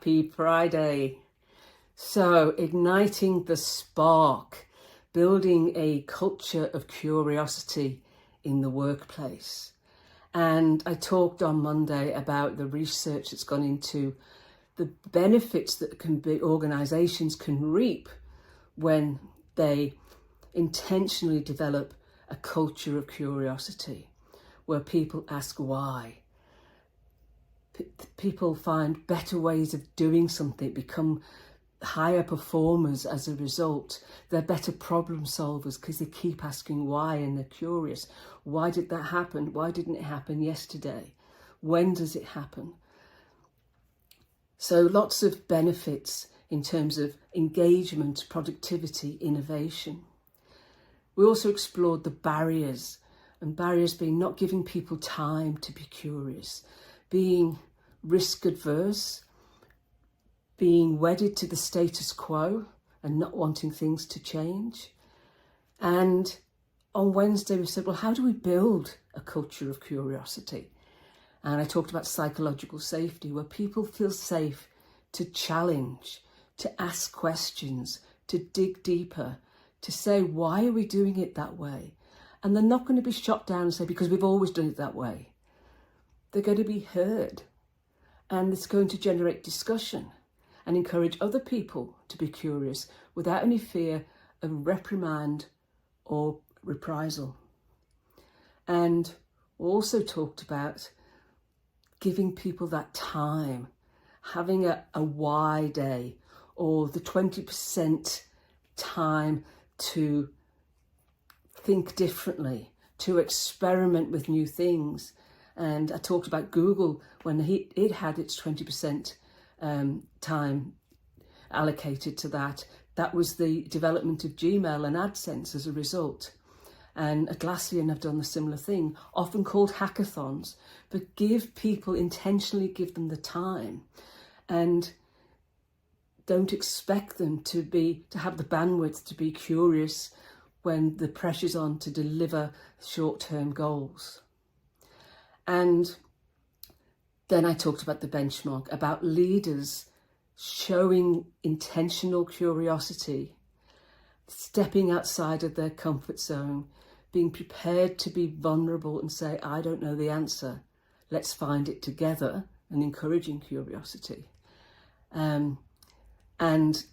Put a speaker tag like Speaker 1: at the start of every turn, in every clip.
Speaker 1: Happy Friday. So, igniting the spark, building a culture of curiosity in the workplace. And I talked on Monday about the research that's gone into the benefits that organisations can reap when they intentionally develop a culture of curiosity, where people ask why. People find better ways of doing something, become higher performers as a result. They're better problem solvers because they keep asking why, and they're curious. Why did that happen? Why didn't it happen yesterday? When does it happen? So lots of benefits in terms of engagement, productivity, innovation. We also explored the barriers, and barriers being not giving people time to be curious, being risk adverse, being wedded to the status quo and not wanting things to change. And on Wednesday we said, well, how do we build a culture of curiosity? And I talked about psychological safety, where people feel safe to challenge, to ask questions, to dig deeper, to say, why are we doing it that way? And they're not going to be shot down and say, because we've always done it that way. They're going to be heard, and it's going to generate discussion and encourage other people to be curious without any fear of reprimand or reprisal. And also talked about giving people that time, having a why day, or the 20% time to think differently, to experiment with new things. And I talked about Google when it had its 20% time allocated to that. That was the development of Gmail and AdSense as a result. And Atlassian have done a similar thing, often called hackathons, but intentionally give them the time, and don't expect them to have the bandwidth to be curious when the pressure's on to deliver short-term goals. And then I talked about the benchmark, about leaders showing intentional curiosity, stepping outside of their comfort zone, being prepared to be vulnerable and say, I don't know the answer, let's find it together, and encouraging curiosity. And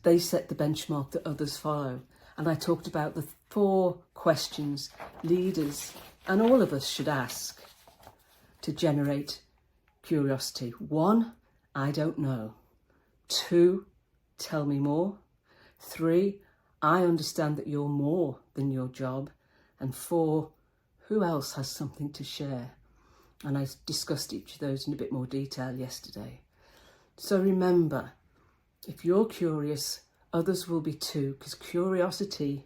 Speaker 1: they set the benchmark that others follow. And I talked about the 4 questions leaders and all of us should ask to generate curiosity. 1, I don't know. 2, tell me more. 3, I understand that you're more than your job. And 4, who else has something to share? And I discussed each of those in a bit more detail yesterday. So remember, if you're curious, others will be too, because curiosity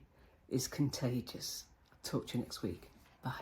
Speaker 1: is contagious. I'll talk to you next week. Bye.